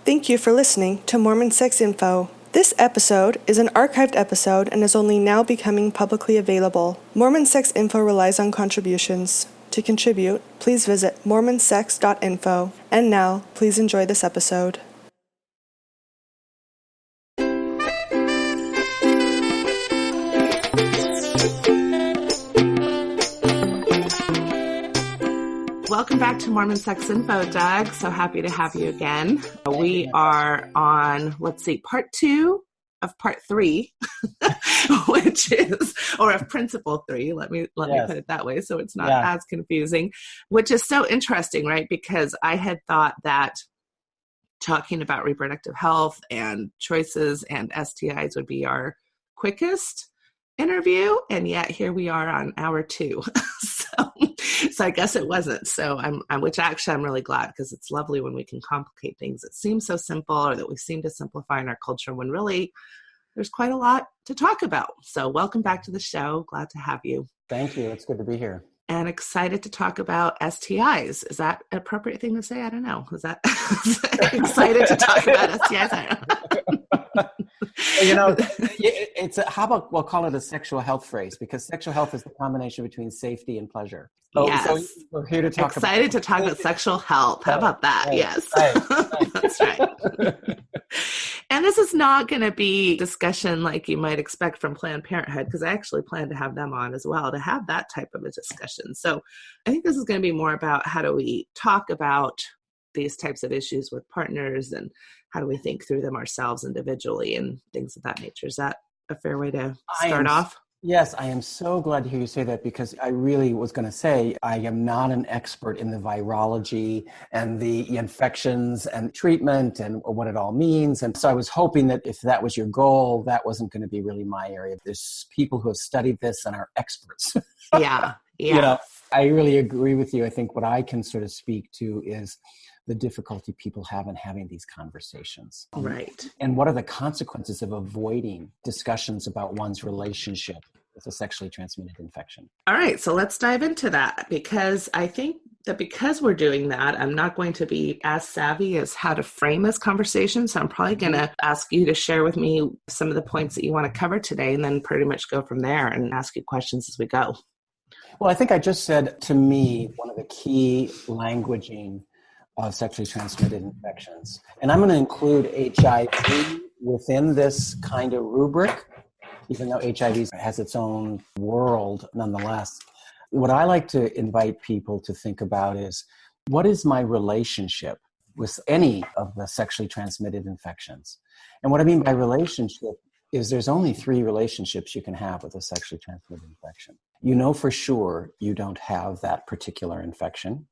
Thank you for listening to Mormon Sex Info. This episode is an archived episode and is only now becoming publicly available. Mormon Sex Info relies on contributions. To contribute, please visit mormonsex.info. And now, please enjoy this episode. Welcome back to Mormon Sex Info, Doug. So happy to have you again. We are on, part 2 of part 3, which is, or of principle 3. Let me put it that way so it's not as confusing, which is so interesting, right? Because I had thought that talking about reproductive health and choices and STIs would be our quickest interview, and yet here we are on hour 2. So I guess it wasn't. So which actually I'm really glad, because it's lovely when we can complicate things that seem so simple, or that we seem to simplify in our culture, when really there's quite a lot to talk about. So welcome back to the show. Glad to have you. Thank you. It's good to be here. And excited to talk about STIs. Is that an appropriate thing to say? I don't know. Is that excited to talk about STIs? I don't know. How about we'll call it a sexual health phrase, because sexual health is the combination between safety and pleasure. So we're here to talk excited to talk about sexual health. How about that? Right. Yes. Right. That's right. And this is not going to be discussion like you might expect from Planned Parenthood, because I actually plan to have them on as well to have that type of a discussion. So I think this is going to be more about how do we talk about these types of issues with partners, and how do we think through them ourselves individually and things of that nature. Is that a fair way to start off? Yes, I am so glad to hear you say that, because I really was going to say I am not an expert in the virology and the infections and treatment and what it all means. And so I was hoping that if that was your goal, that wasn't going to be really my area. There's people who have studied this and are experts. Yeah. I really agree with you. I think what I can sort of speak to is the difficulty people have in having these conversations. Right. And what are the consequences of avoiding discussions about one's relationship with a sexually transmitted infection? All right. So let's dive into that, because I think that because we're doing that, I'm not going to be as savvy as how to frame this conversation. So I'm probably going to ask you to share with me some of the points that you want to cover today, and then pretty much go from there and ask you questions as we go. Well, I think I just said, to me, one of the key languaging of sexually transmitted infections. And I'm going to include HIV within this kind of rubric, even though HIV has its own world nonetheless. What I like to invite people to think about is, what is my relationship with any of the sexually transmitted infections? And what I mean by relationship is there's only 3 relationships you can have with a sexually transmitted infection. You know for sure you don't have that particular infection.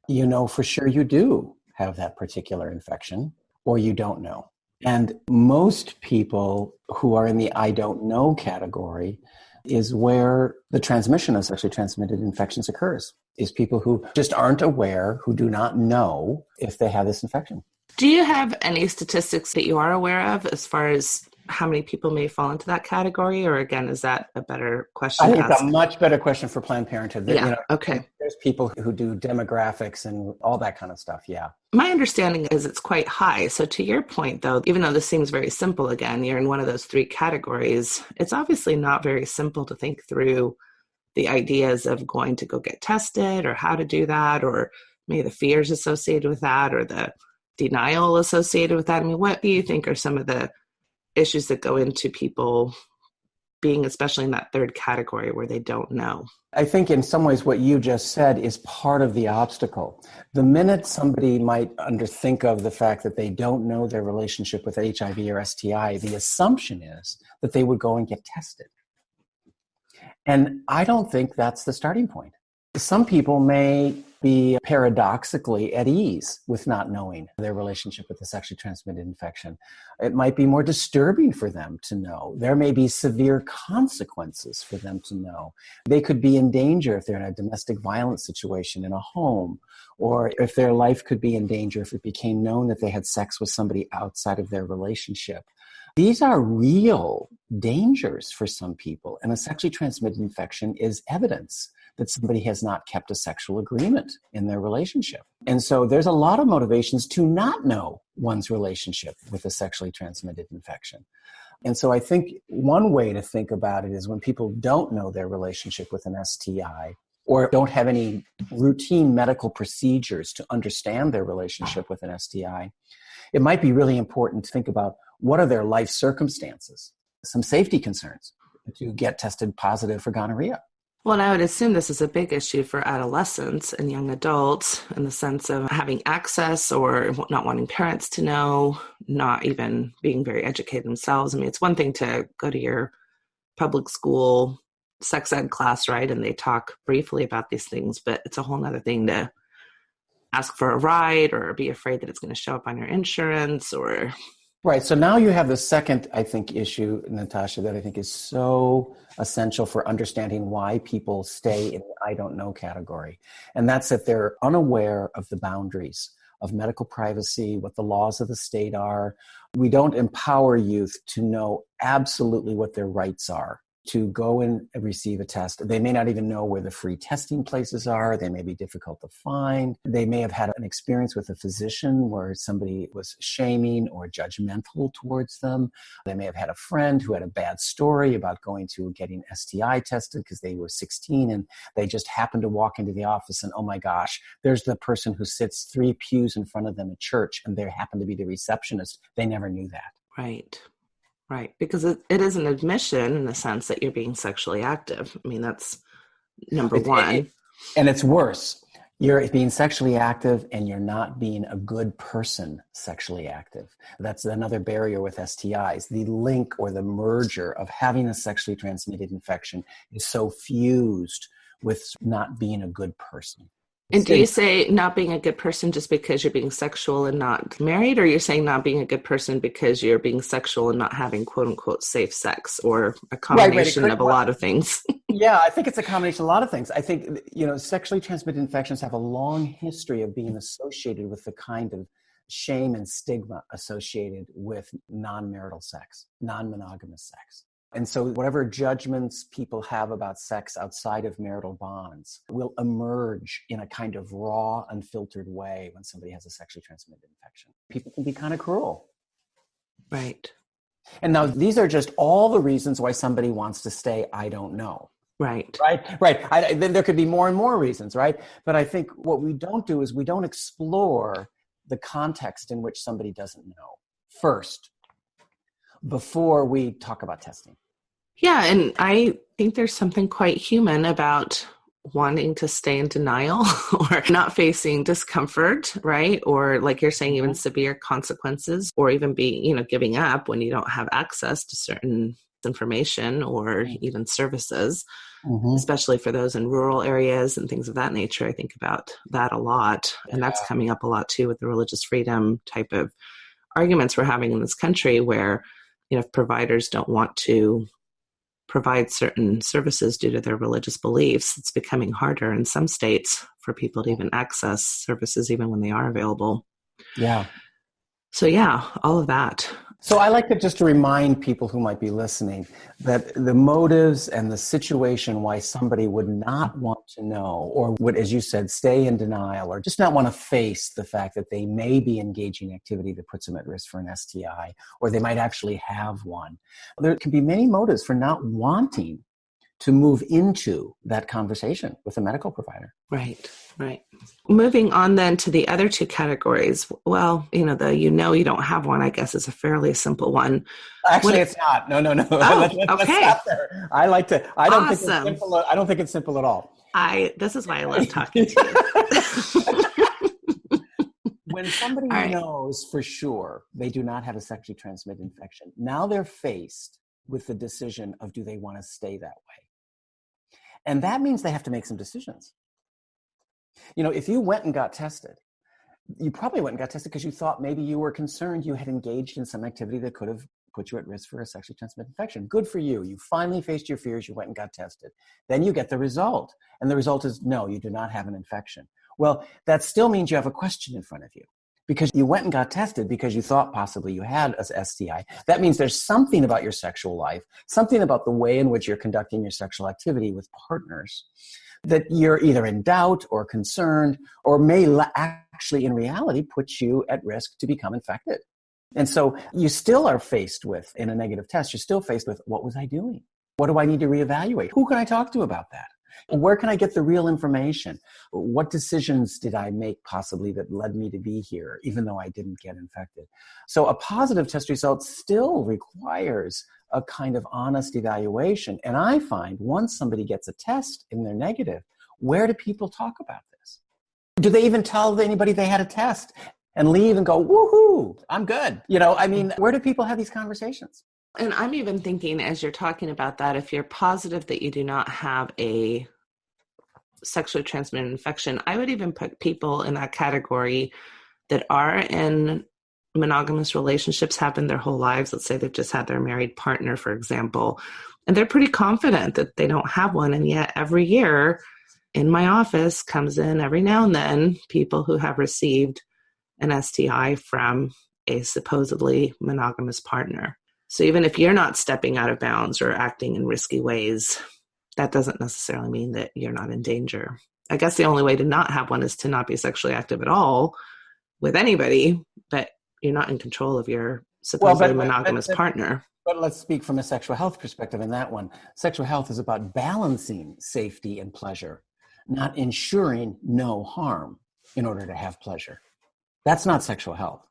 You know for sure you do have that particular infection, or you don't know. And most people who are in the I don't know category is where the transmission of sexually transmitted infections occurs, is people who just aren't aware, who do not know if they have this infection. Do you have any statistics that you are aware of as far as how many people may fall into that category? Or again, is that a better question? I think it's a much better question for Planned Parenthood. Okay. There's people who do demographics and all that kind of stuff, yeah. My understanding is it's quite high. So to your point, though, even though this seems very simple, again, you're in one of those 3 categories, it's obviously not very simple to think through the ideas of going to go get tested, or how to do that, or maybe the fears associated with that, or the denial associated with that. I mean, what do you think are some of the issues that go into people being especially in that 3rd category where they don't know? I think in some ways what you just said is part of the obstacle. The minute somebody might think of the fact that they don't know their relationship with HIV or STI, the assumption is that they would go and get tested. And I don't think that's the starting point. Some people may be paradoxically at ease with not knowing their relationship with a sexually transmitted infection. It might be more disturbing for them to know. There may be severe consequences for them to know. They could be in danger if they're in a domestic violence situation in a home, or if their life could be in danger if it became known that they had sex with somebody outside of their relationship. These are real dangers for some people, and a sexually transmitted infection is evidence that somebody has not kept a sexual agreement in their relationship. And so there's a lot of motivations to not know one's relationship with a sexually transmitted infection. And so I think one way to think about it is when people don't know their relationship with an STI or don't have any routine medical procedures to understand their relationship with an STI, it might be really important to think about what are their life circumstances, some safety concerns to get tested positive for gonorrhea. Well, and I would assume this is a big issue for adolescents and young adults in the sense of having access or not wanting parents to know, not even being very educated themselves. I mean, it's one thing to go to your public school sex ed class, right? And they talk briefly about these things, but it's a whole other thing to ask for a ride or be afraid that it's going to show up on your insurance or... Right. So now you have the second, I think, issue, Natasha, that I think is so essential for understanding why people stay in the I don't know category. And that's that they're unaware of the boundaries of medical privacy, what the laws of the state are. We don't empower youth to know absolutely what their rights are to go and receive a test. They may not even know where the free testing places are. They may be difficult to find. They may have had an experience with a physician where somebody was shaming or judgmental towards them. They may have had a friend who had a bad story about going to getting STI tested because they were 16 and they just happened to walk into the office and, oh my gosh, there's the person who sits 3 pews in front of them at church and they happen to be the receptionist. They never knew that. Right. Right. Because it is an admission in the sense that you're being sexually active. I mean, that's number one. And it's worse. You're being sexually active and you're not being a good person sexually active. That's another barrier with STIs. The link or the merger of having a sexually transmitted infection is so fused with not being a good person. And do you say not being a good person just because you're being sexual and not married, or you're saying not being a good person because you're being sexual and not having quote unquote safe sex, or a combination of a lot of things? Yeah, I think it's a combination of a lot of things. I think, sexually transmitted infections have a long history of being associated with the kind of shame and stigma associated with non-marital sex, non-monogamous sex. And so whatever judgments people have about sex outside of marital bonds will emerge in a kind of raw, unfiltered way when somebody has a sexually transmitted infection. People can be kind of cruel. Right. And now these are just all the reasons why somebody wants to stay, I don't know. Right. Right. Then there could be more and more reasons, right? But I think what we don't do is we don't explore the context in which somebody doesn't know first before we talk about testing. Yeah, and I think there's something quite human about wanting to stay in denial or not facing discomfort, right? Or like you're saying, even severe consequences, or even be, giving up when you don't have access to certain information or even services, especially for those in rural areas and things of that nature. I think about that a lot. And that's coming up a lot too with the religious freedom type of arguments we're having in this country where, if providers don't want to provide certain services due to their religious beliefs, it's becoming harder in some states for people to even access services even when they are available. Yeah. So yeah, all of that. So I like to just remind people who might be listening that the motives and the situation why somebody would not want to know or would, as you said, stay in denial or just not want to face the fact that they may be engaging activity that puts them at risk for an STI, or they might actually have one. There can be many motives for not wanting to move into that conversation with a medical provider. Right. Moving on then to the other two categories. Well, you don't have one, I guess, is a fairly simple one. Actually, it's not. No. Oh, let's stop there. I don't think it's simple. I don't think it's simple at all. This is why I love talking to you. When somebody knows for sure they do not have a sexually transmitted infection, now they're faced with the decision of do they want to stay that way? And that means they have to make some decisions. If you went and got tested, you probably went and got tested because you thought maybe you were concerned you had engaged in some activity that could have put you at risk for a sexually transmitted infection. Good for you. You finally faced your fears. You went and got tested. Then you get the result. And the result is, no, you do not have an infection. Well, that still means you have a question in front of you because you went and got tested because you thought possibly you had an STI. That means there's something about your sexual life, something about the way in which you're conducting your sexual activity with partners that you're either in doubt or concerned, or may actually in reality put you at risk to become infected. And so you still are faced with, in a negative test, you're still faced with, what was I doing? What do I need to reevaluate? Who can I talk to about that? Where can I get the real information? What decisions did I make possibly that led me to be here, even though I didn't get infected? So a positive test result still requires a kind of honest evaluation. And I find once somebody gets a test and they're negative, where do people talk about this? Do they even tell anybody they had a test and leave and go, woohoo, I'm good? Where do people have these conversations? And I'm even thinking, as you're talking about that, if you're positive that you do not have a sexually transmitted infection, I would even put people in that category that are in monogamous relationships, have been their whole lives. Let's say they've just had their married partner, for example, and they're pretty confident that they don't have one. And yet every year in my office comes in every now and then people who have received an STI from a supposedly monogamous partner. So even if you're not stepping out of bounds or acting in risky ways, that doesn't necessarily mean that you're not in danger. I guess the only way to not have one is to not be sexually active at all with anybody, but you're not in control of your supposedly monogamous partner. But let's speak from a sexual health perspective in that one. Sexual health is about balancing safety and pleasure, not ensuring no harm in order to have pleasure. That's not sexual health.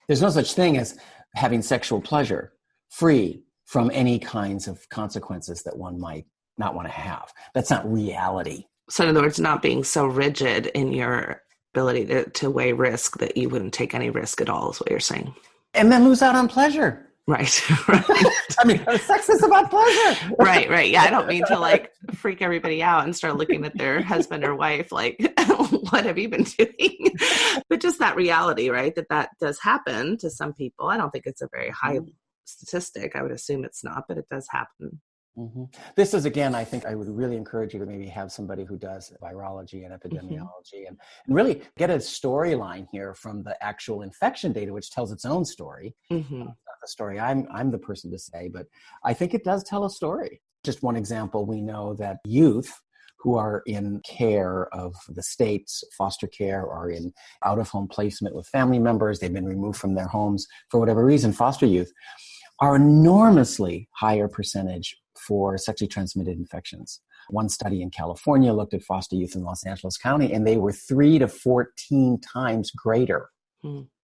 There's no such thing as having sexual pleasure free from any kinds of consequences that one might not want to have. That's not reality. So in other words, not being so rigid in your ability to weigh risk that you wouldn't take any risk at all is what you're saying. And then lose out on pleasure. Right. Right. I mean, sex is about pleasure. Right. Yeah, I don't mean to freak everybody out and start looking at their husband or wife like, what have you been doing? But just that reality, right? That does happen to some people. I don't think it's a very high statistic. I would assume it's not, but it does happen. Mm-hmm. This is, again, I think I would really encourage you to maybe have somebody who does virology and epidemiology and really get a storyline here from the actual infection data, which tells its own story. Not the story I'm the person to say, but I think it does tell a story. Just one example, we know that youth who are in care of the state's foster care or in out-of-home placement with family members, they've been removed from their homes for whatever reason, foster youth, are enormously higher percentage for sexually transmitted infections. One study in California looked at foster youth in Los Angeles County, and they were 3 to 14 times greater,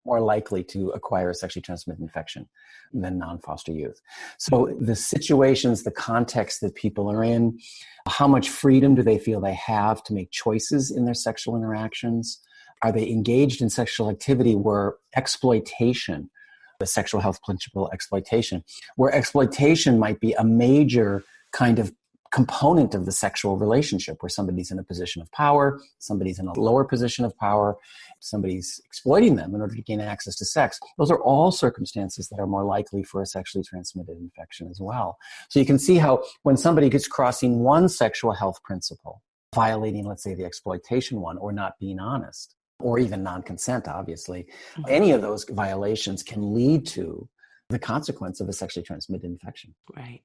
more likely to acquire a sexually transmitted infection than non-foster youth. So the situations, the context that people are in, how much freedom do they feel they have to make choices in their sexual interactions? Are they engaged in sexual activity where exploitation, the sexual health principle exploitation, where exploitation might be a major kind of component of the sexual relationship, where somebody's in a position of power, somebody's in a lower position of power, somebody's exploiting them in order to gain access to sex. Those are all circumstances that are more likely for a sexually transmitted infection as well. So you can see how when somebody gets crossing one sexual health principle, violating, let's say, the exploitation one, or not being honest, or even non-consent, obviously, any of those violations can lead to the consequence of a sexually transmitted infection. Right.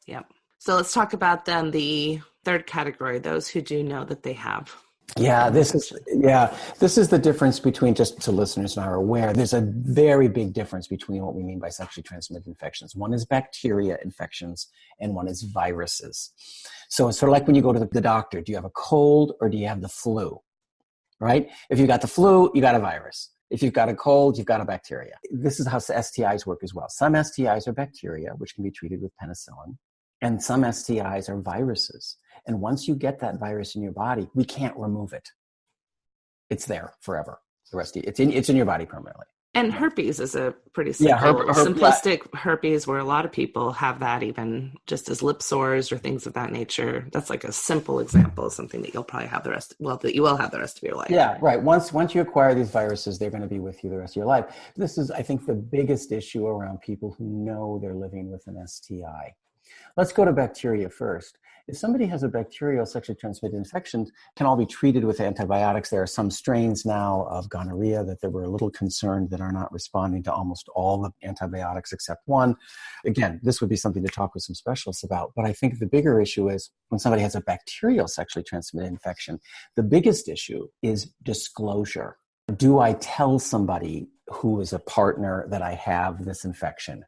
Yep. So let's talk about then the third category, those who do know that they have. This is the difference between, just so listeners are aware, there's a very big difference between what we mean by sexually transmitted infections. One is bacteria infections and one is viruses. So it's sort of like when you go to the doctor, do you have a cold or do you have the flu? Right? If you got the flu, you got a virus. If you've got a cold, you've got a bacteria. This is how STIs work as well. Some STIs are bacteria, which can be treated with penicillin, and some STIs are viruses. And once you get that virus in your body, we can't remove it. It's there forever. The rest of it's in your body permanently. And herpes is a pretty simple, simplistic herpes where a lot of people have that even just as lip sores or things of that nature. That's like a simple example of something that you'll probably have that you will have the rest of your life. Yeah, right. Once you acquire these viruses, they're going to be with you the rest of your life. This is, I think, the biggest issue around people who know they're living with an STI. Let's go to bacteria first. If somebody has a bacterial sexually transmitted infection, it can all be treated with antibiotics. There are some strains now of gonorrhea that they were a little concerned that are not responding to almost all the antibiotics except one. Again, this would be something to talk with some specialists about. But I think the bigger issue is when somebody has a bacterial sexually transmitted infection, the biggest issue is disclosure. Do I tell somebody who is a partner that I have this infection?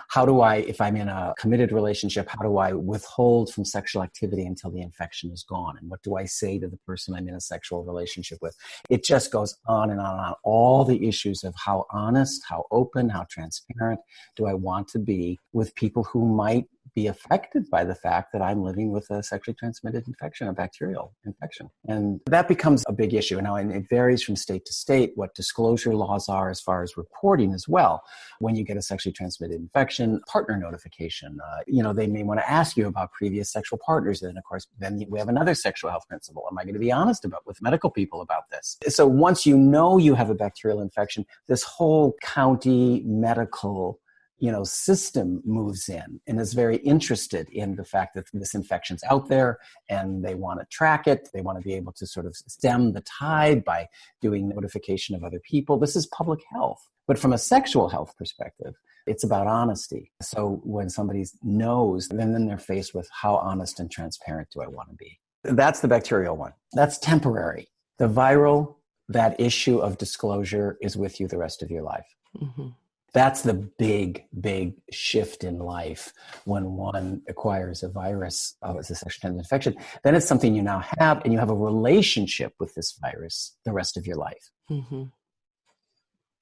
How do I, if I'm in a committed relationship, how do I withhold from sexual activity until the infection is gone? And what do I say to the person I'm in a sexual relationship with? It just goes on and on and on. All the issues of how honest, how open, how transparent do I want to be with people who might be affected by the fact that I'm living with a sexually transmitted infection, a bacterial infection. And that becomes a big issue. Now, and it varies from state to state what disclosure laws are as far as reporting as well. When you get a sexually transmitted infection, partner notification, they may want to ask you about previous sexual partners. And of course, then we have another sexual health principle. Am I going to be honest with medical people about this? So once you know you have a bacterial infection, this whole county medical system moves in and is very interested in the fact that this infection's out there and they want to track it. They want to be able to sort of stem the tide by doing notification of other people. This is public health. But from a sexual health perspective, it's about honesty. So when somebody knows, then they're faced with how honest and transparent do I want to be? That's the bacterial one. That's temporary. The viral, that issue of disclosure is with you the rest of your life. Mm-hmm. That's the big, big shift in life when one acquires a virus as a sexually transmitted infection. Then it's something you now have, and you have a relationship with this virus the rest of your life. Mm-hmm.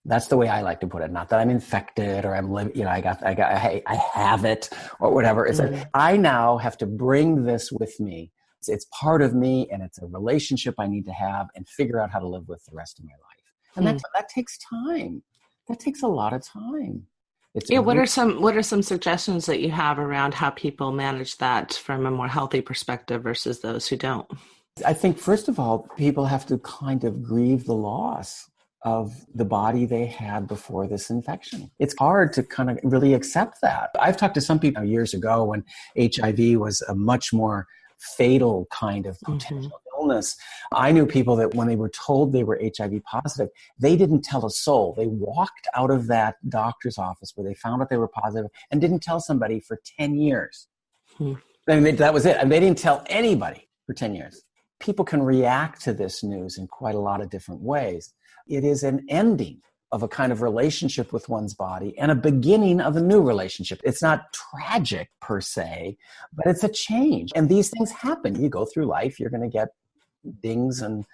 That's the way I like to put it. Not that I'm infected or I'm living, I have it or whatever. It's that I now have to bring this with me. It's part of me, and it's a relationship I need to have and figure out how to live with the rest of my life. And that takes time. That takes a lot of time. What are some suggestions that you have around how people manage that from a more healthy perspective versus those who don't? I think, first of all, people have to kind of grieve the loss of the body they had before this infection. It's hard to kind of really accept that. I've talked to some people years ago when HIV was a much more fatal kind of potential illness. I knew people that when they were told they were HIV positive, they didn't tell a soul. They walked out of that doctor's office where they found out they were positive and didn't tell somebody for 10 years. That was it. And they didn't tell anybody for 10 years. People can react to this news in quite a lot of different ways. It is an ending of a kind of relationship with one's body and a beginning of a new relationship. It's not tragic per se, but it's a change. And these things happen. You go through life, you're going to get dings and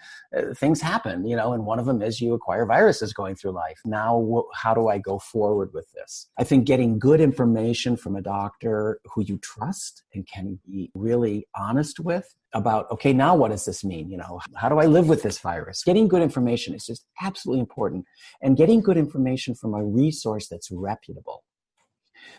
things happen, and one of them is you acquire viruses going through life. Now, how do I go forward with this? I think getting good information from a doctor who you trust and can be really honest with about, okay, now what does this mean? How do I live with this virus? Getting good information is just absolutely important. And getting good information from a resource that's reputable.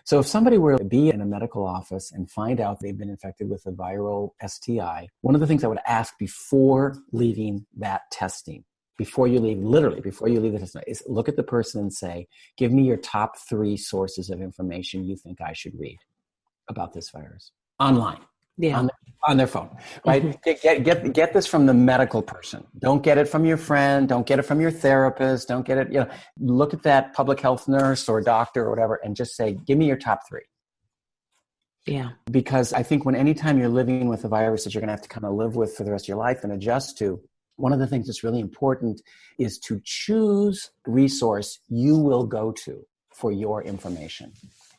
So if somebody were to be in a medical office and find out they've been infected with a viral STI, one of the things I would ask before leaving that testing, before you leave the testing, is look at the person and say, give me your top 3 sources of information you think I should read about this virus online. Yeah. On their phone, right? Mm-hmm. Get this from the medical person. Don't get it from your friend. Don't get it from your therapist. Don't get it, look at that public health nurse or doctor or whatever and just say, give me your top 3. Yeah. Because I think anytime you're living with a virus that you're going to have to kind of live with for the rest of your life and adjust to, one of the things that's really important is to choose resource you will go to for your information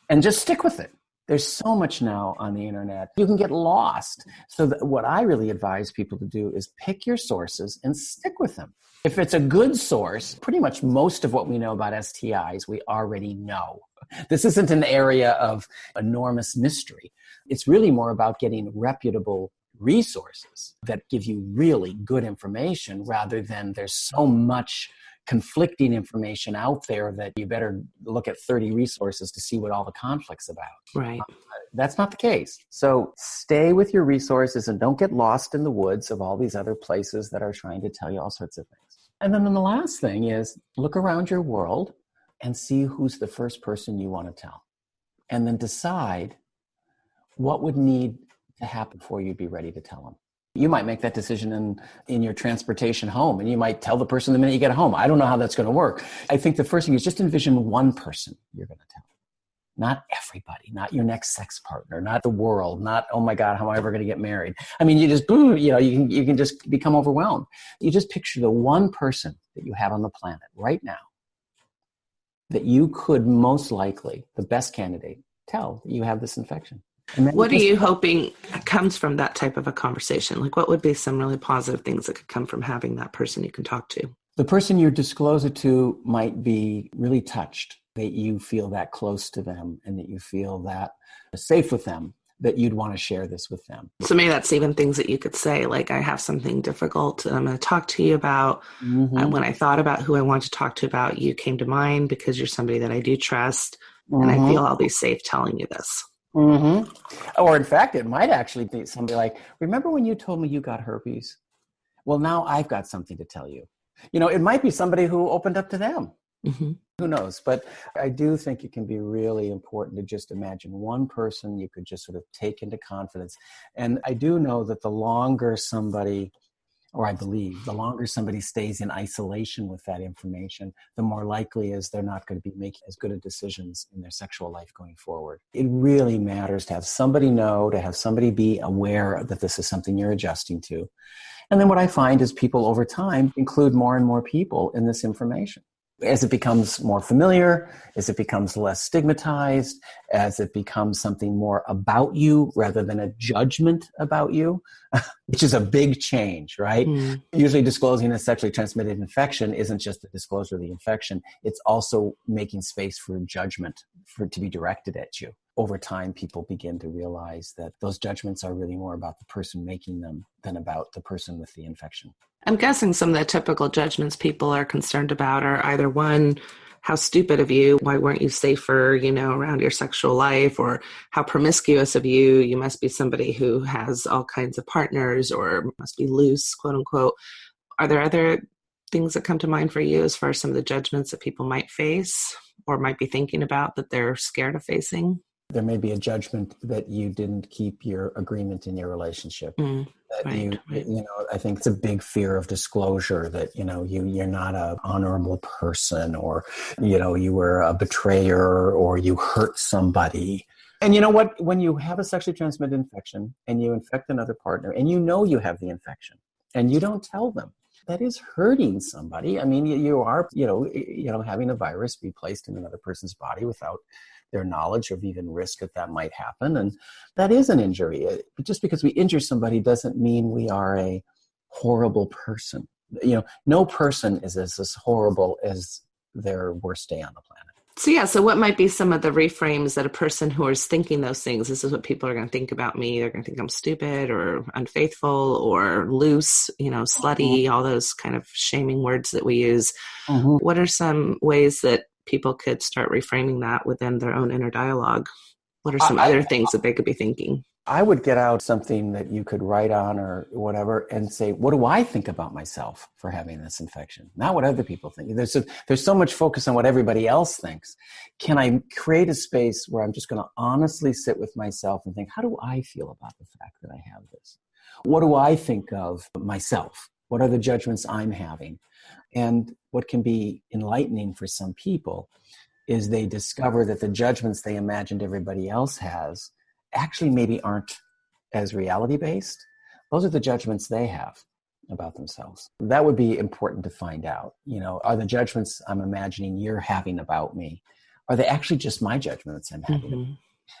and just stick with it. There's so much now on the internet. You can get lost. So what I really advise people to do is pick your sources and stick with them. If it's a good source, pretty much most of what we know about STIs, we already know. This isn't an area of enormous mystery. It's really more about getting reputable resources that give you really good information rather than there's so much conflicting information out there that you better look at 30 resources to see what all the conflict's about. Right. That's not the case. So stay with your resources and don't get lost in the woods of all these other places that are trying to tell you all sorts of things. And then the last thing is look around your world and see who's the first person you want to tell. And then decide what would need to happen before you'd be ready to tell them? You might make that decision in your transportation home, and you might tell the person the minute you get home. I don't know how that's going to work. I think the first thing is just envision one person you're going to tell. Not everybody, not your next sex partner, not the world, not, oh my God, how am I ever going to get married? I mean, you just, you can just become overwhelmed. You just picture the one person that you have on the planet right now that you could most likely, the best candidate, tell that you have this infection. What are you hoping comes from that type of a conversation? Like, what would be some really positive things that could come from having that person you can talk to? The person you disclose it to might be really touched that you feel that close to them and that you feel that safe with them, that you'd want to share this with them. So maybe that's even things that you could say, like, I have something difficult that I'm going to talk to you about. Mm-hmm. When I thought about who I want to talk to about, you came to mind because you're somebody that I do trust, and I feel I'll be safe telling you this. Mm-hmm. Or in fact, it might actually be somebody like, remember when you told me you got herpes? Well, now I've got something to tell you. It might be somebody who opened up to them. Mm-hmm. Who knows? But I do think it can be really important to just imagine one person you could just sort of take into confidence. And I do know that the longer somebody stays in isolation with that information, the more likely is they're not going to be making as good of decisions in their sexual life going forward. It really matters to have somebody know, to have somebody be aware that this is something you're adjusting to. And then what I find is people over time include more and more people in this information. As it becomes more familiar, as it becomes less stigmatized, as it becomes something more about you rather than a judgment about you, which is a big change, right? Mm. Usually disclosing a sexually transmitted infection isn't just the disclosure of the infection. It's also making space for judgment for it to be directed at you. Over time, people begin to realize that those judgments are really more about the person making them than about the person with the infection. I'm guessing some of the typical judgments people are concerned about are either one, how stupid of you, why weren't you safer, around your sexual life, or how promiscuous of you, you must be somebody who has all kinds of partners or must be loose, quote unquote. Are there other things that come to mind for you as far as some of the judgments that people might face or might be thinking about that they're scared of facing? There may be a judgment that you didn't keep your agreement in your relationship. Right. I think it's a big fear of disclosure that, you're not an honorable person, or, you were a betrayer, or you hurt somebody. And you know what? When you have a sexually transmitted infection and you infect another partner and you have the infection and you don't tell them, that is hurting somebody. I mean, you are, having a virus be placed in another person's body without their knowledge of even risk that might happen. And that is an injury. Just because we injure somebody doesn't mean we are a horrible person. No person is as horrible as their worst day on the planet. So what might be some of the reframes that a person who is thinking those things, this is what people are going to think about me. They're going to think I'm stupid or unfaithful or loose, slutty, all those kind of shaming words that we use. Mm-hmm. What are some ways that people could start reframing that within their own inner dialogue? What are some other things that they could be thinking? I would get out something that you could write on or whatever and say, what do I think about myself for having this infection? Not what other people think. There's so much focus on what everybody else thinks. Can I create a space where I'm just going to honestly sit with myself and think, how do I feel about the fact that I have this? What do I think of myself? What are the judgments I'm having? And what can be enlightening for some people is they discover that the judgments they imagined everybody else has actually maybe aren't as reality-based. Those are the judgments they have about themselves. That would be important to find out. Are the judgments I'm imagining you're having about me, are they actually just my judgments I'm having? Mm-hmm.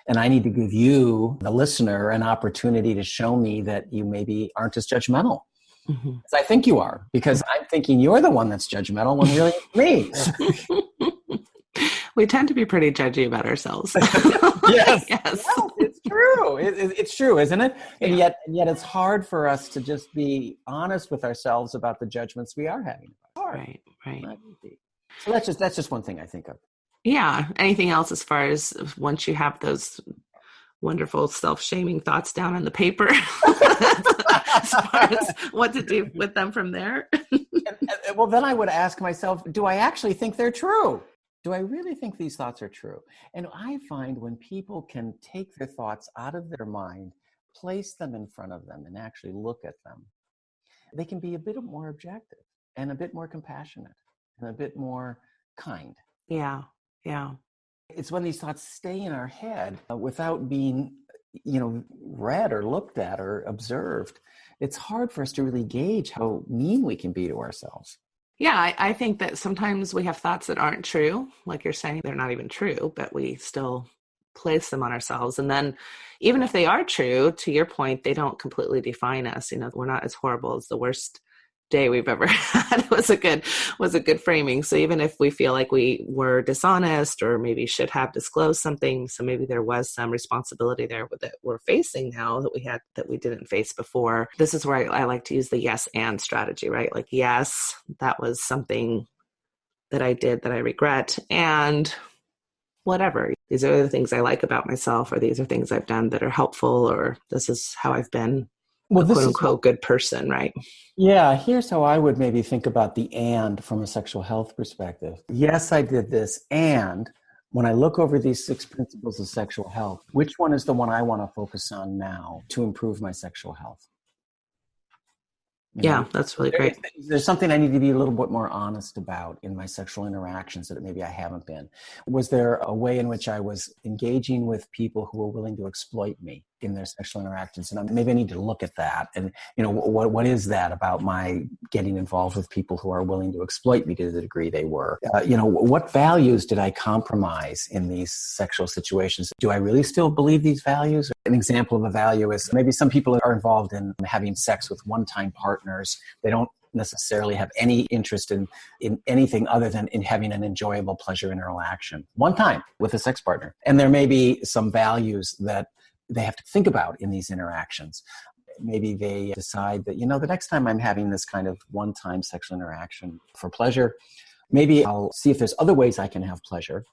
And I need to give you, the listener, an opportunity to show me that you maybe aren't as judgmental. Mm-hmm. As I think you are, because I'm thinking you're the one that's judgmental when really it's me. We tend to be pretty judgy about ourselves. Yes. Yes, it's true. It's true, isn't it? And yet it's hard for us to just be honest with ourselves about the judgments we are having. Right. So that's just one thing I think of. Yeah. Anything else as far as once you have those wonderful self-shaming thoughts down on the paper as far as what to do with them from there? Well, then I would ask myself, do I actually think they're true? Do I really think these thoughts are true? And I find when people can take their thoughts out of their mind, place them in front of them, and actually look at them, they can be a bit more objective and a bit more compassionate and a bit more kind. Yeah. Yeah. It's when these thoughts stay in our head without being, read or looked at or observed. It's hard for us to really gauge how mean we can be to ourselves. Yeah, I think that sometimes we have thoughts that aren't true. Like you're saying, they're not even true, but we still place them on ourselves. And then even if they are true, to your point, they don't completely define us. We're not as horrible as the worst day we've ever had was a good framing. So even if we feel like we were dishonest or maybe should have disclosed something, so maybe there was some responsibility there that we're facing now that we didn't face before. This is where I like to use the yes and strategy, right? Like, yes, that was something that I did that I regret, and whatever. These are the things I like about myself, or these are things I've done that are helpful, or this is how I've been a quote unquote good person, right? Yeah, here's how I would maybe think about the and from a sexual health perspective. Yes, I did this. And when I look over these 6 principles of sexual health, which one is the one I want to focus on now to improve my sexual health? Yeah, that's really great. There's something I need to be a little bit more honest about in my sexual interactions that maybe I haven't been. Was there a way in which I was engaging with people who were willing to exploit me in their sexual interactions? And maybe I need to look at that. And, what is that about my getting involved with people who are willing to exploit me to the degree they were? What values did I compromise in these sexual situations? Do I really still believe these values? An example of a value is maybe some people are involved in having sex with one-time partners. They don't necessarily have any interest in anything other than in having an enjoyable pleasure interaction one time with a sex partner. And there may be some values that they have to think about in these interactions. Maybe they decide that, the next time I'm having this kind of one-time sexual interaction for pleasure, maybe I'll see if there's other ways I can have pleasure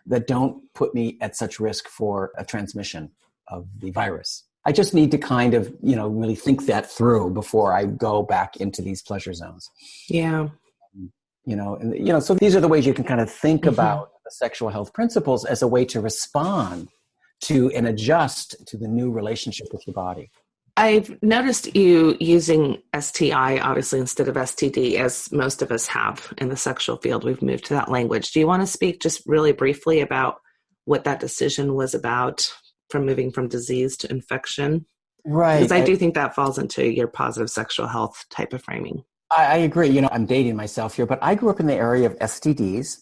that don't put me at such risk for a transmission of the virus. I just need to kind of, really think that through before I go back into these pleasure zones. Yeah. So these are the ways you can kind of think about the sexual health principles as a way to respond to and adjust to the new relationship with your body. I've noticed you using STI, obviously, instead of STD, as most of us have in the sexual field. We've moved to that language. Do you want to speak just really briefly about what that decision was about from moving from disease to infection? Right. Because I do think that falls into your positive sexual health type of framing. I agree. I'm dating myself here, but I grew up in the area of STDs.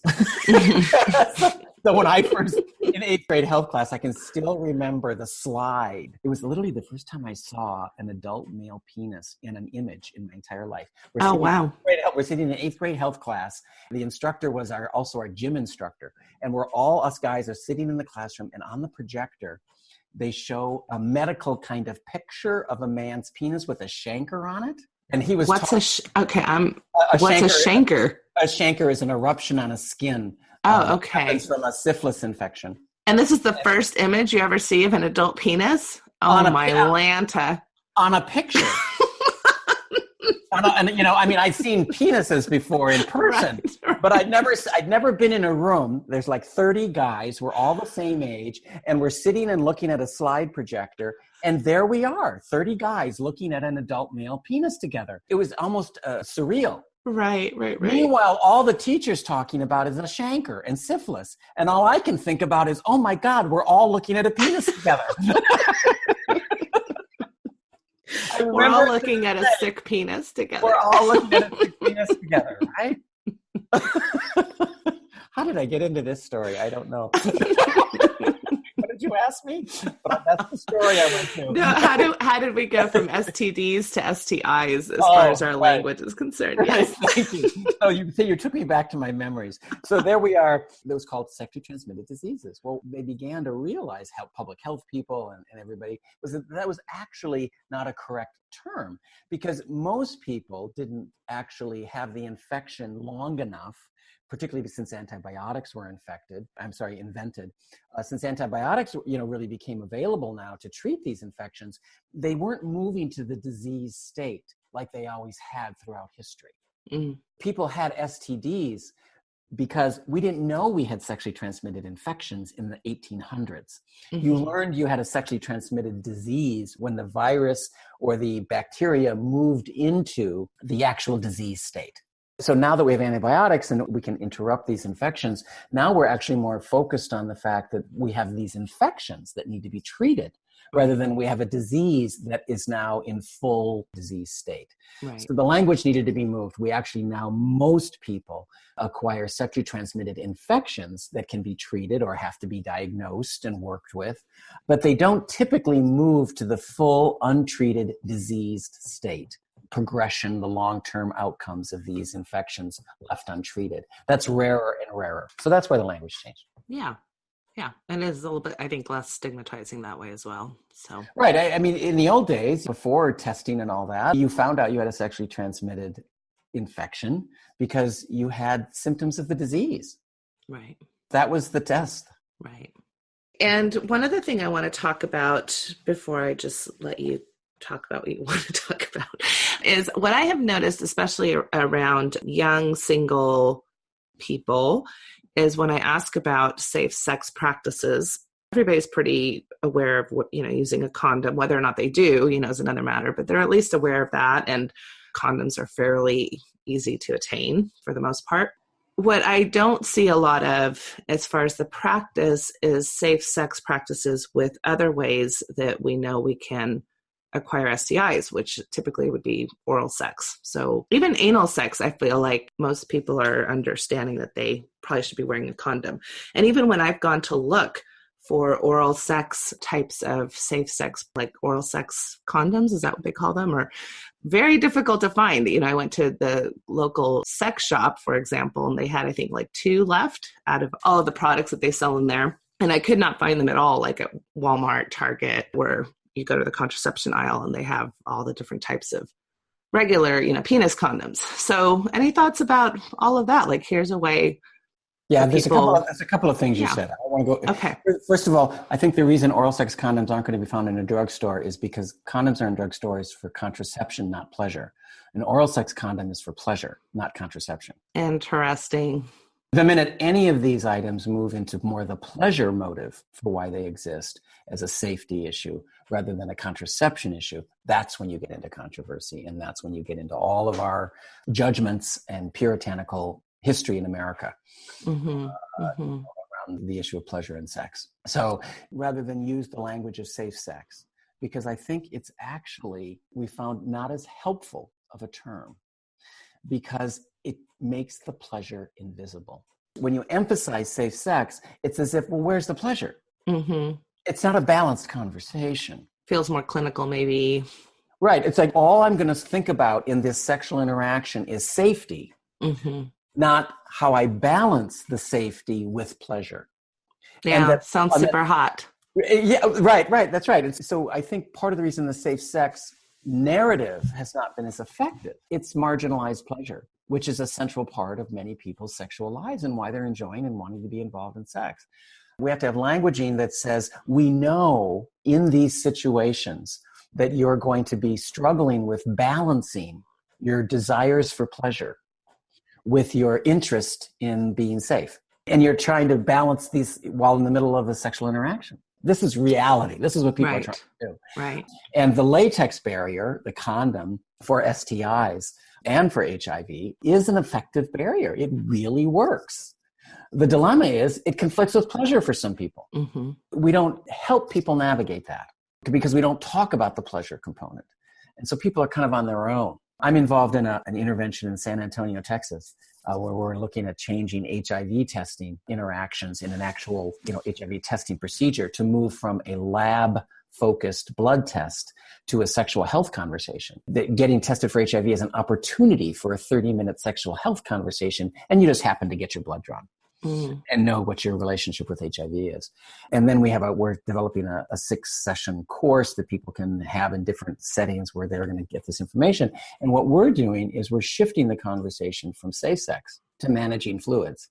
So when I first, in 8th grade health class, I can still remember the slide. It was literally the first time I saw an adult male penis in an image in my entire life. Wow. We're sitting in 8th grade health class. The instructor was also our gym instructor. And us guys are sitting in the classroom, and on the projector, they show a medical kind of picture of a man's penis with a chancre on it. And he was what's a chancre? A chancre is an eruption on a skin. Oh, okay. Happens from a syphilis infection. And this is the first image you ever see of an adult penis? Oh, my Lanta. On a picture. I'd seen penises before in person, right. But I'd never been in a room. There's like 30 guys. We're all the same age, and we're sitting and looking at a slide projector. And there we are, 30 guys looking at an adult male penis together. It was almost surreal. Right. Meanwhile, all the teacher's talking about is a chancre and syphilis. And all I can think about is, oh my God, we're all looking at a penis together. We're all looking at a sick penis together. We're all looking at a sick penis together, right? How did I get into this story? I don't know. What did you ask me? But that's the story I went to. No, how did we go from STDs to STIs as far as our language is concerned? Yes. Thank you. So you took me back to my memories. So there we are. It was called sexually transmitted diseases. Well, they began to realize how public health people and everybody that was actually not a correct term, because most people didn't actually have the infection long enough, particularly since antibiotics were invented. Since antibiotics, really became available now to treat these infections, they weren't moving to the disease state like they always had throughout history. People had STDs because we didn't know we had sexually transmitted infections in the 1800s. Mm-hmm. You learned you had a sexually transmitted disease when the virus or the bacteria moved into the actual disease state. So now that we have antibiotics and we can interrupt these infections, now we're actually more focused on the fact that we have these infections that need to be treated rather than we have a disease that is now in full disease state. Right. So the language needed to be moved. We actually now, most people acquire sexually transmitted infections that can be treated or have to be diagnosed and worked with, but they don't typically move to the full untreated diseased state. Progression, the long-term outcomes of these infections left untreated. That's rarer and rarer. So that's why the language changed. Yeah. Yeah. And it's a little bit, I think, less stigmatizing that way as well. So right. I mean, in the old days, before testing and all that, you found out you had a sexually transmitted infection because you had symptoms of the disease. Right. That was the test. Right. And one other thing I want to talk about before I just let you talk about what you want to talk about is what I have noticed, especially around young single people, is when I ask about safe sex practices, everybody's pretty aware of what, using a condom. Whether or not they do, is another matter, but they're at least aware of that. And condoms are fairly easy to attain for the most part. What I don't see a lot of as far as the practice is safe sex practices with other ways that we know we can acquire STIs, which typically would be oral sex. So even anal sex, I feel like most people are understanding that they probably should be wearing a condom. And even when I've gone to look for oral sex types of safe sex, like oral sex condoms, is that what they call them? Or very difficult to find. I went to the local sex shop, for example, and they had, I think, like 2 left out of all of the products that they sell in there. And I could not find them at all, like at Walmart, Target, where you go to the contraception aisle and they have all the different types of regular, penis condoms. So any thoughts about all of that? Like, here's a way. Yeah, there's a couple of things you said. I want to go. Okay. First of all, I think the reason oral sex condoms aren't going to be found in a drugstore is because condoms are in drugstores for contraception, not pleasure. An oral sex condom is for pleasure, not contraception. Interesting. The minute any of these items move into more the pleasure motive for why they exist as a safety issue rather than a contraception issue, that's when you get into controversy. And that's when you get into all of our judgments and puritanical history in America around the issue of pleasure and sex. So rather than use the language of safe sex, because I think it's actually, we found not as helpful of a term because it makes the pleasure invisible. When you emphasize safe sex, it's as if, well, where's the pleasure? Mm-hmm. It's not a balanced conversation. Feels more clinical, maybe. Right. It's like all I'm going to think about in this sexual interaction is safety, not how I balance the safety with pleasure. Yeah, and that sounds super hot. Yeah, right. That's right. So I think part of the reason the safe sex narrative has not been as effective, it's marginalized pleasure, which is a central part of many people's sexual lives and why they're enjoying and wanting to be involved in sex. We have to have languaging that says, we know in these situations that you're going to be struggling with balancing your desires for pleasure with your interest in being safe. And you're trying to balance these while in the middle of a sexual interaction. This is reality. This is what people are trying to do. Right. And the latex barrier, the condom for STIs and for HIV, is an effective barrier. It really works. The dilemma is it conflicts with pleasure for some people. Mm-hmm. We don't help people navigate that because we don't talk about the pleasure component. And so people are kind of on their own. I'm involved in an intervention in San Antonio, Texas, where we're looking at changing HIV testing interactions in an actual, HIV testing procedure to move from a lab-focused blood test to a sexual health conversation. That getting tested for HIV is an opportunity for a 30-minute sexual health conversation, and you just happen to get your blood drawn. And know what your relationship with HIV is. And then we're developing a 6-session course that people can have in different settings where they're going to get this information. And what we're doing is we're shifting the conversation from safe sex to managing fluids.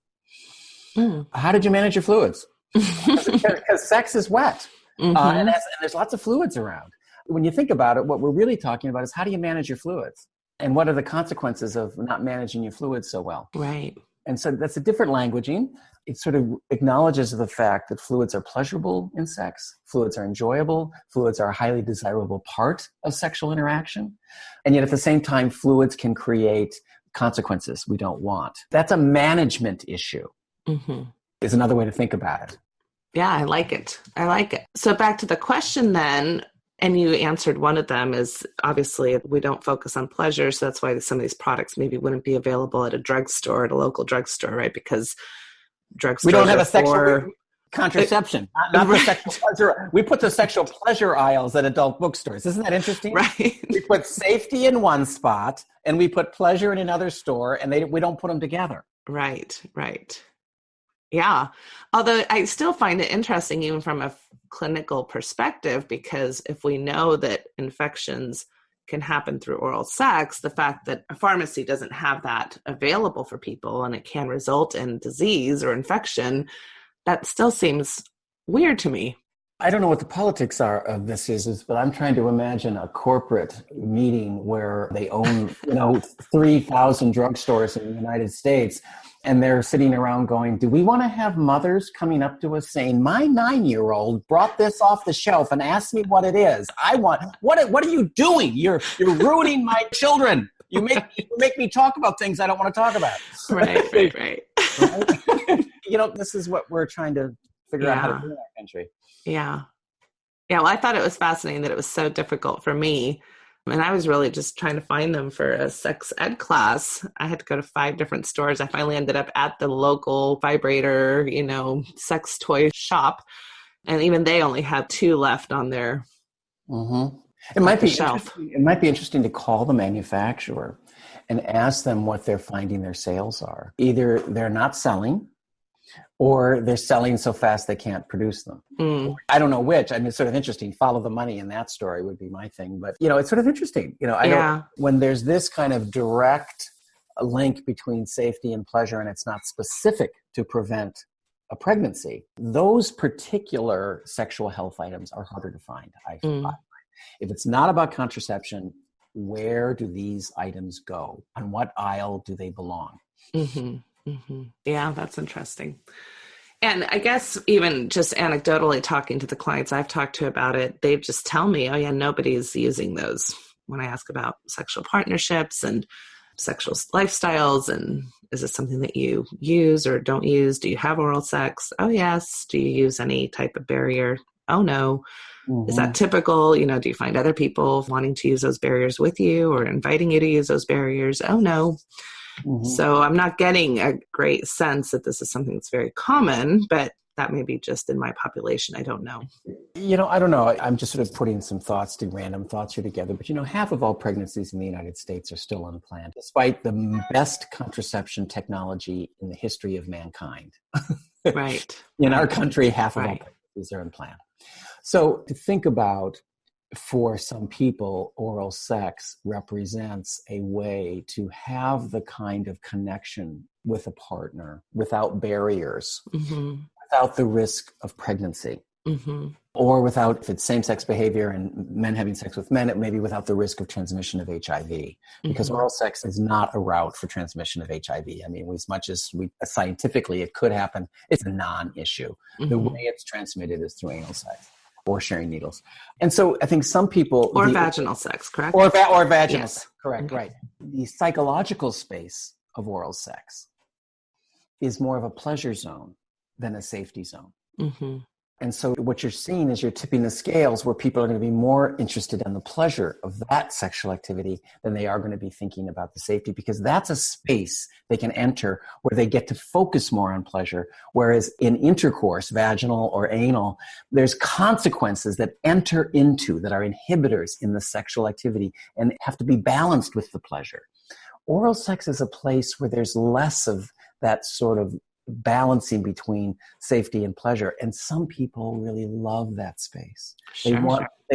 How did you manage your fluids? Because sex is wet. And there's lots of fluids around. When you think about it, what we're really talking about is how do you manage your fluids? And what are the consequences of not managing your fluids so well? Right. And so that's a different languaging. It sort of acknowledges the fact that fluids are pleasurable in sex, fluids are enjoyable, fluids are a highly desirable part of sexual interaction. And yet at the same time, fluids can create consequences we don't want. That's a management issue, is another way to think about it. Yeah, I like it. I like it. So back to the question then, and you answered one of them is obviously we don't focus on pleasure. So that's why some of these products maybe wouldn't be available at a drugstore, at a local drugstore, right? Because drugstores we don't have a sexual contraception, not right. the sexual pleasure. We put the sexual pleasure aisles at adult bookstores. Isn't that interesting? Right. We put safety in one spot and we put pleasure in another store, and we don't put them together. Right. Yeah. Although I still find it interesting, even from a clinical perspective, because if we know that infections can happen through oral sex, the fact that a pharmacy doesn't have that available for people and it can result in disease or infection, that still seems weird to me. I don't know what the politics are of this but I'm trying to imagine a corporate meeting where they own, 3,000 drugstores in the United States. And they're sitting around going, do we want to have mothers coming up to us saying, my 9-year-old brought this off the shelf and asked me what it is. What are you doing? You're ruining my children. You make me talk about things I don't want to talk about. Right. This is what we're trying to figure out how to do in our country. Yeah. Well, I thought it was fascinating that it was so difficult for me. And I was really just trying to find them for a sex ed class. I had to go to 5 different stores. I finally ended up at the local vibrator, sex toy shop. And even they only had 2 left on their It might be shelf. It might be interesting to call the manufacturer and ask them what they're finding their sales are. Either they're not selling, or they're selling so fast they can't produce them. I don't know which. I mean, it's sort of interesting. Follow the money in that story would be my thing. But, it's sort of interesting. When there's this kind of direct link between safety and pleasure, and it's not specific to prevent a pregnancy, those particular sexual health items are harder to find, I find. If it's not about contraception, where do these items go? On what aisle do they belong? Yeah, that's interesting. And I guess even just anecdotally talking to the clients I've talked to about it, they just tell me, oh yeah, nobody's using those. When I ask about sexual partnerships and sexual lifestyles, and is it something that you use or don't use? Do you have oral sex? Oh yes. Do you use any type of barrier? Oh no. Is that typical? Do you find other people wanting to use those barriers with you or inviting you to use those barriers? Oh no. So I'm not getting a great sense that this is something that's very common, but that may be just in my population. I don't know. I don't know. I'm just sort of putting some random thoughts here together. But, half of all pregnancies in the United States are still unplanned, despite the best contraception technology in the history of mankind. Right. In our country, half of all pregnancies are unplanned. So to think about, for some people, oral sex represents a way to have the kind of connection with a partner without barriers, without the risk of pregnancy, or without, if it's same-sex behavior and men having sex with men, it may be without the risk of transmission of HIV, because oral sex is not a route for transmission of HIV. I mean, as much as scientifically it could happen, it's a non-issue. The way it's transmitted is through anal sex or sharing needles. And so I think some people... Or vaginal sex, correct? Or vaginal sex, correct, right. The psychological space of oral sex is more of a pleasure zone than a safety zone. And so what you're seeing is you're tipping the scales where people are going to be more interested in the pleasure of that sexual activity than they are going to be thinking about the safety, because that's a space they can enter where they get to focus more on pleasure. Whereas in intercourse, vaginal or anal, there's consequences that enter into, that are inhibitors in the sexual activity and have to be balanced with the pleasure. Oral sex is a place where there's less of that sort of balancing between safety and pleasure. And some people really love that space. They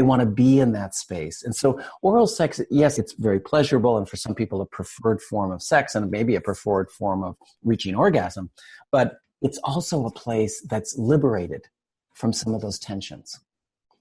want to be in that space. And so oral sex, yes, it's very pleasurable, and for some people a preferred form of sex and maybe a preferred form of reaching orgasm, but it's also a place that's liberated from some of those tensions.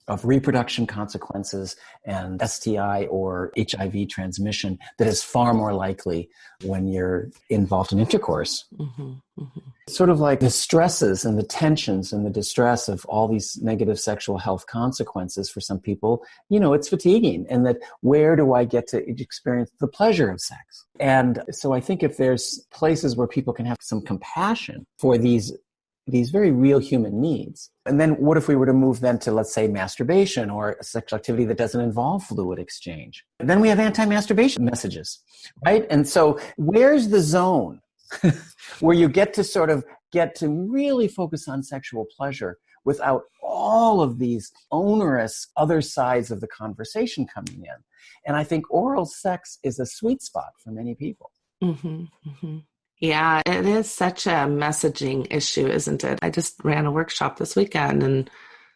of reproduction consequences and STI or HIV transmission that is far more likely when you're involved in intercourse. Mm-hmm, mm-hmm. Sort of like the stresses and the tensions and the distress of all these negative sexual health consequences for some people, it's fatiguing. And that where do I get to experience the pleasure of sex? And so I think if there's places where people can have some compassion for these very real human needs. And then what if we were to move then to, let's say, masturbation or a sexual activity that doesn't involve fluid exchange? And then we have anti-masturbation messages, right? And so where's the zone where you get to really focus on sexual pleasure without all of these onerous other sides of the conversation coming in? And I think oral sex is a sweet spot for many people. Mm-hmm, mm-hmm. Yeah, it is such a messaging issue, isn't it? I just ran a workshop this weekend, and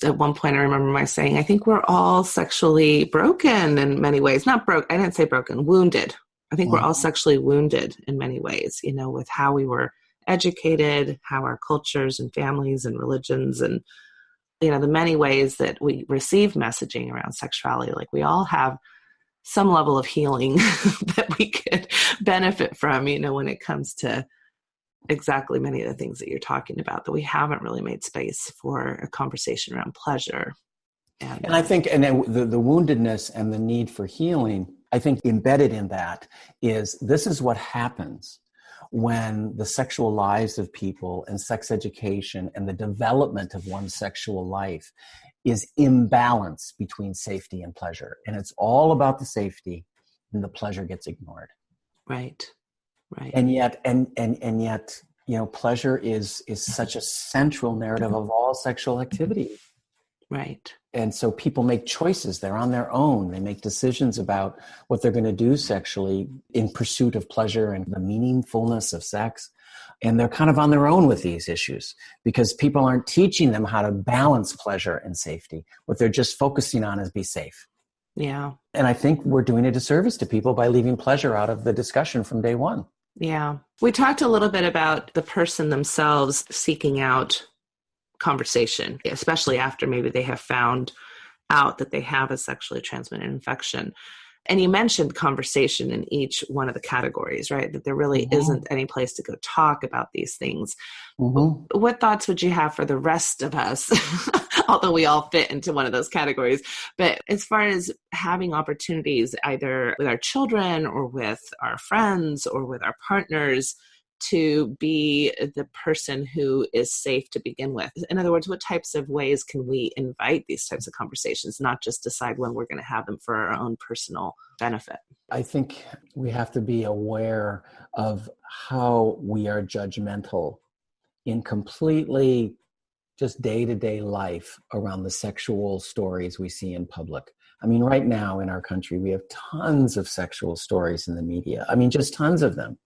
at one point I remember my saying, I think we're all sexually broken in many ways. Not broke, I didn't say broken, wounded. I think we're all sexually wounded in many ways, with how we were educated, how our cultures and families and religions and, the many ways that we receive messaging around sexuality. Like we all have some level of healing that we could benefit from, when it comes to exactly many of the things that you're talking about, that we haven't really made space for a conversation around pleasure. And I think, and then the woundedness and the need for healing, I think embedded in that is this is what happens when the sexual lives of people and sex education and the development of one's sexual life is imbalance between safety and pleasure. And it's all about the safety, and the pleasure gets ignored. Right. And yet, pleasure is such a central narrative of all sexual activity. Right. And so people make choices. They're on their own. They make decisions about what they're going to do sexually in pursuit of pleasure and the meaningfulness of sex. And they're kind of on their own with these issues because people aren't teaching them how to balance pleasure and safety. What they're just focusing on is be safe. Yeah. And I think we're doing a disservice to people by leaving pleasure out of the discussion from day one. Yeah. We talked a little bit about the person themselves seeking out conversation, especially after maybe they have found out that they have a sexually transmitted infection. And you mentioned conversation in each one of the categories, right? That there really isn't any place to go talk about these things. Mm-hmm. What thoughts would you have for the rest of us? Although we all fit into one of those categories. But as far as having opportunities either with our children or with our friends or with our partners to be the person who is safe to begin with. In other words, what types of ways can we invite these types of conversations, not just decide when we're going to have them for our own personal benefit? I think we have to be aware of how we are judgmental in completely just day-to-day life around the sexual stories we see in public. I mean, right now in our country, we have tons of sexual stories in the media. I mean, just tons of them.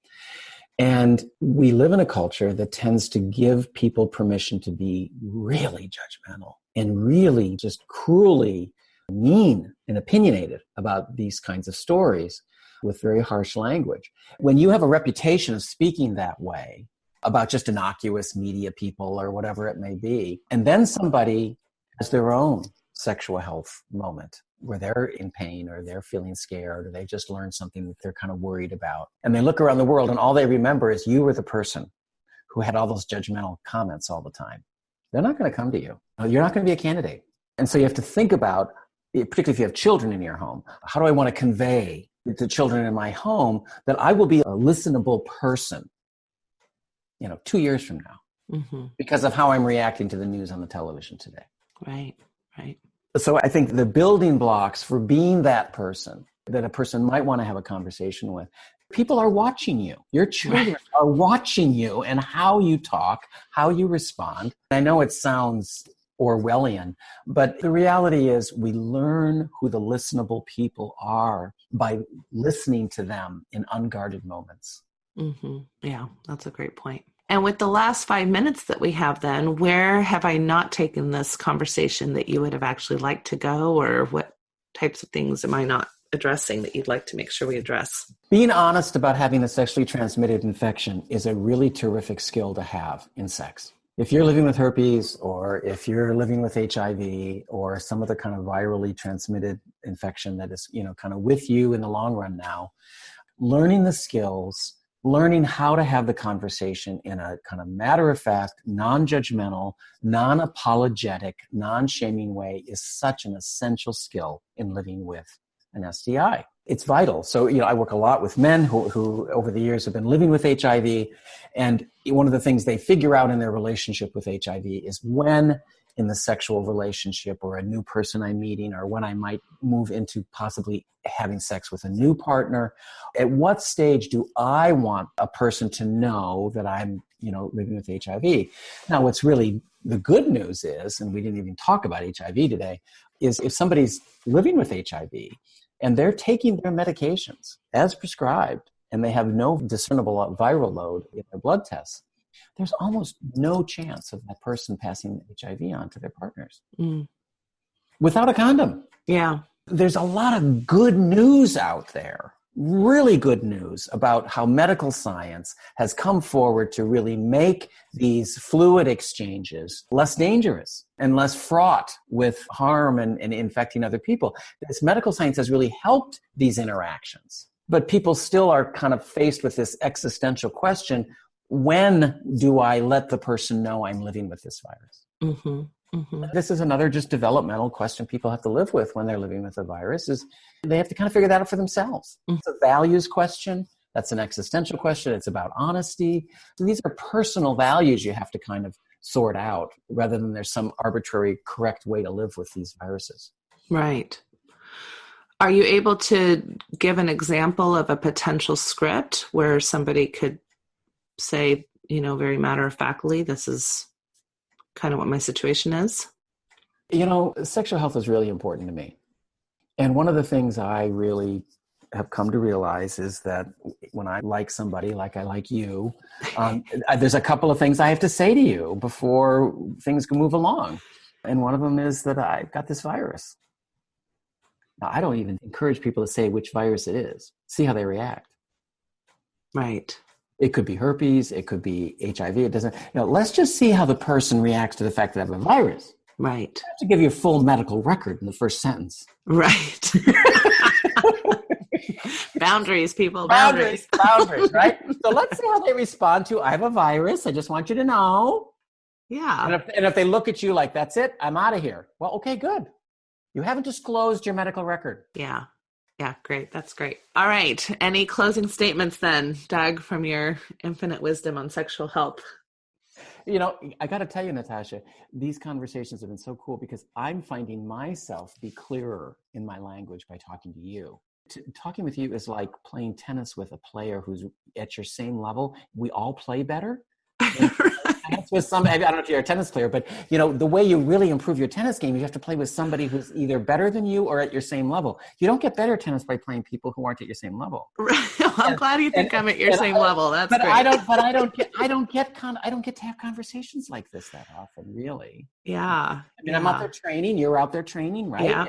And we live in a culture that tends to give people permission to be really judgmental and really just cruelly mean and opinionated about these kinds of stories with very harsh language. When you have a reputation of speaking that way about just innocuous media people or whatever it may be, and then somebody has their own sexual health moment where they're in pain or they're feeling scared or they just learned something that they're kind of worried about. And they look around the world and all they remember is you were the person who had all those judgmental comments all the time. They're not going to come to you. You're not going to be a candidate. And so you have to think about, particularly if you have children in your home, how do I want to convey to children in my home that I will be a listenable person, 2 years from now, because of how I'm reacting to the news on the television today. Right. So I think the building blocks for being that person that a person might want to have a conversation with, people are watching you. Your children are watching you and how you talk, how you respond. I know it sounds Orwellian, but the reality is we learn who the listenable people are by listening to them in unguarded moments. Mm-hmm. Yeah, that's a great point. And with the last 5 minutes that we have then, where have I not taken this conversation that you would have actually liked to go, or what types of things am I not addressing that you'd like to make sure we address? Being honest about having a sexually transmitted infection is a really terrific skill to have in sex. If you're living with herpes, or if you're living with HIV, or some other kind of virally transmitted infection that is, kind of with you in the long run now, learning the skills, learning how to have the conversation in a kind of matter-of-fact, non-judgmental, non-apologetic, non-shaming way is such an essential skill in living with an STI. It's vital. So, I work a lot with men who over the years have been living with HIV. And one of the things they figure out in their relationship with HIV is when in the sexual relationship or a new person I'm meeting, or when I might move into possibly having sex with a new partner, at what stage do I want a person to know that I'm, living with HIV? Now, what's really the good news is, and we didn't even talk about HIV today, is if somebody's living with HIV and they're taking their medications as prescribed and they have no discernible viral load in their blood tests, there's almost no chance of that person passing HIV on to their partners without a condom. Yeah. There's a lot of good news out there, really good news about how medical science has come forward to really make these fluid exchanges less dangerous and less fraught with harm and infecting other people. This medical science has really helped these interactions. But people still are kind of faced with this existential question: when do I let the person know I'm living with this virus? Mm-hmm. Mm-hmm. This is another just developmental question people have to live with when they're living with a virus, is they have to kind of figure that out for themselves. Mm-hmm. It's a values question. That's an existential question. It's about honesty. So these are personal values you have to kind of sort out, rather than there's some arbitrary correct way to live with these viruses. Right. Are you able to give an example of a potential script where somebody could say, very matter-of-factly, this is kind of what my situation is? Sexual health is really important to me. And one of the things I really have come to realize is that when I like somebody, like I like you, there's a couple of things I have to say to you before things can move along. And one of them is that I've got this virus. Now, I don't even encourage people to say which virus it is. See how they react. Right. It could be herpes. It could be HIV. It doesn't, let's just see how the person reacts to the fact that I have a virus. Right. I have to give you a full medical record in the first sentence. Right. Boundaries, people. Boundaries, right? So let's see how they respond to, I have a virus. I just want you to know. Yeah. And if they look at you like, that's it, I'm out of here. Well, okay, good. You haven't disclosed your medical record. Yeah. Yeah, great. That's great. All right. Any closing statements then, Doug, from your infinite wisdom on sexual health? I got to tell you, Natasha, these conversations have been so cool because I'm finding myself be clearer in my language by talking to you. Talking with you is like playing tennis with a player who's at your same level. We all play better. That's with somebody. I don't know if you're a tennis player, but the way you really improve your tennis game, you have to play with somebody who's either better than you or at your same level. You don't get better at tennis by playing people who aren't at your same level. Right. Well, I'm glad you think I'm at your same level. That's but great. I don't get to have conversations like this that often, really. Yeah. I'm out there training. You're out there training, right? Yeah.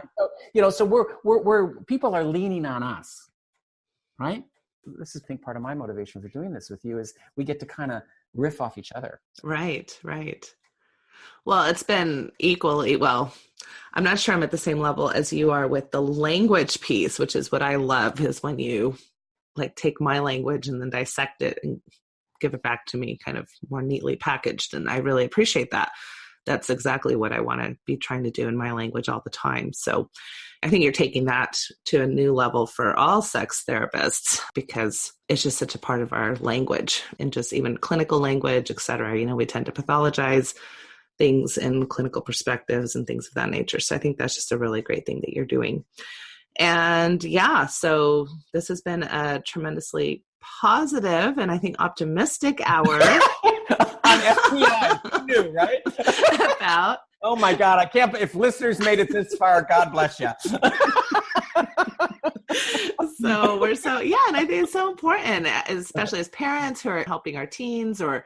So, so we're people are leaning on us, right? This is, I think, part of my motivation for doing this with you is we get to kind of riff off each other. Right. Well, it's been equally, I'm not sure I'm at the same level as you are with the language piece, which is what I love, is when you take my language and then dissect it and give it back to me kind of more neatly packaged. And I really appreciate that. That's exactly what I want to be trying to do in my language all the time. So I think you're taking that to a new level for all sex therapists, because it's just such a part of our language, and just even clinical language, et cetera. We tend to pathologize things in clinical perspectives and things of that nature. So I think that's just a really great thing that you're doing. And so this has been a tremendously positive and I think optimistic hour. On STIs, you knew, right? About. Oh my God, I can't, if listeners made it this far, God bless you. And I think it's so important, especially as parents who are helping our teens, or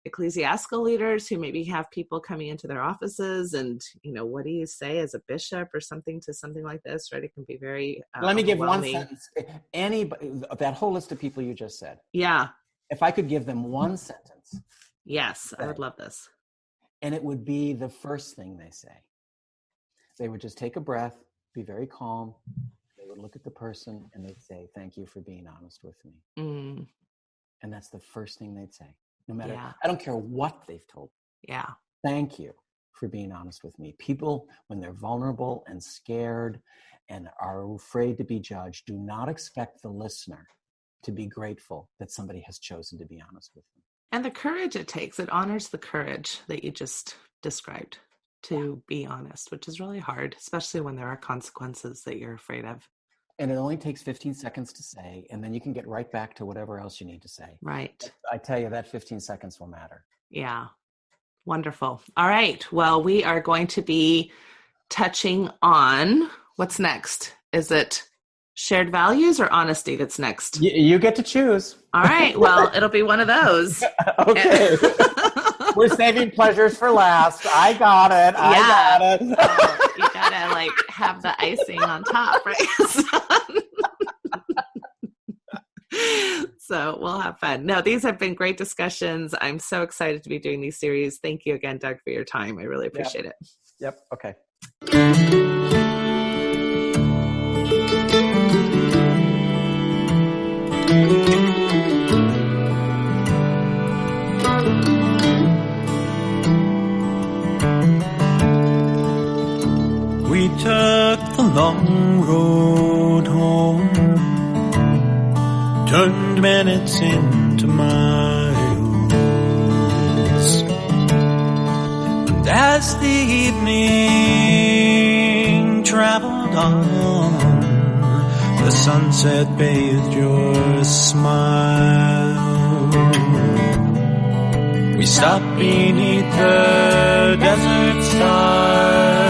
ecclesiastical leaders who maybe have people coming into their offices and, what do you say as a bishop or something to something like this, right? It can be very Let me give one sentence. Anybody, that whole list of people you just said. Yeah. If I could give them one sentence. Yes, I would love this. And it would be the first thing they say. They would just take a breath, be very calm. They would look at the person and they'd say, thank you for being honest with me. And that's the first thing they'd say. No matter, I don't care what they've told. Yeah. Thank you for being honest with me. People, when they're vulnerable and scared and are afraid to be judged, do not expect the listener to be grateful that somebody has chosen to be honest with them. And the courage it takes, it honors the courage that you just described to be honest, which is really hard, especially when there are consequences that you're afraid of. And it only takes 15 seconds to say, and then you can get right back to whatever else you need to say. Right. I tell you, that 15 seconds will matter. Yeah. Wonderful. All right. Well, we are going to be touching on what's next. Is it shared values or honesty that's next? You get to choose. All right. Well, it'll be one of those. Okay. We're saving pleasures for last. I got it. Oh, you gotta like have the icing on top, right? So we'll have fun. No, these have been great discussions. I'm so excited to be doing these series. Thank you again, Doug, for your time. I really appreciate it. Yep. Okay. We took the long road home, turned minutes into miles, and as the evening traveled on, the sunset bathed your smile. We stopped beneath the desert stars,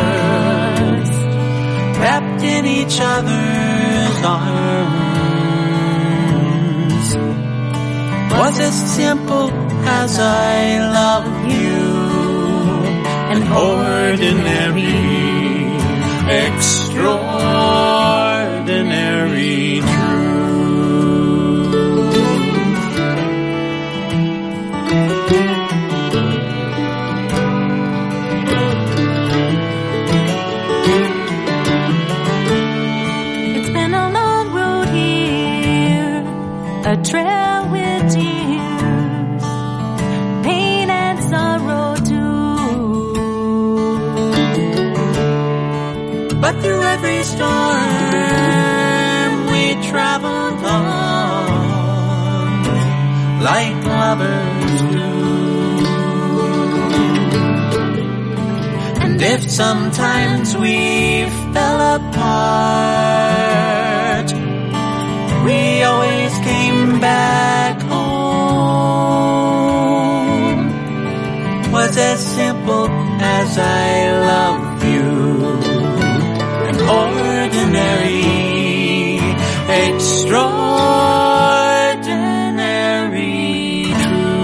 wrapped in each other's arms. Was as simple as I love you, an ordinary, extraordinary truth. A trail with tears, pain and sorrow too. But through every storm we traveled on, like lovers do. And if sometimes we fell apart, we always came back home. Was as simple as I love you, an ordinary, extraordinary truth.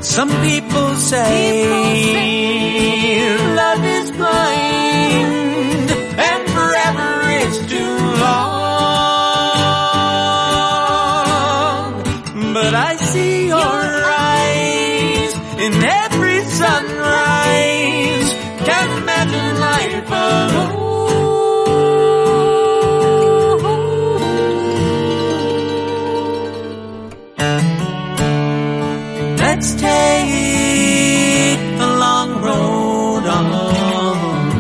Some people say love is blind and forever is too long. But I see your eyes in every sunrise. Can't imagine life alone. Let's take the long road on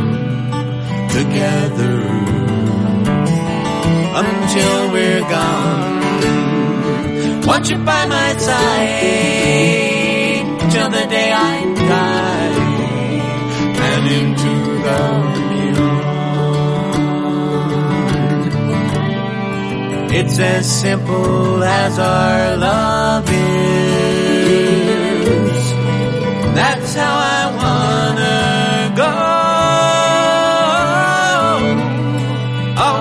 together until we're gone. Want you by my side till the day I die and into the beyond. It's as simple as our love is. That's how I wanna go.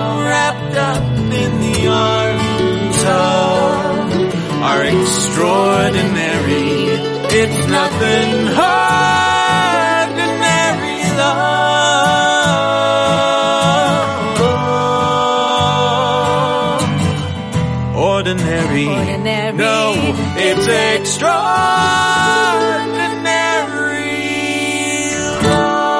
all wrapped up in the arms of our extraordinary. It's nothing ordinary love. Ordinary. No, it's extraordinary love.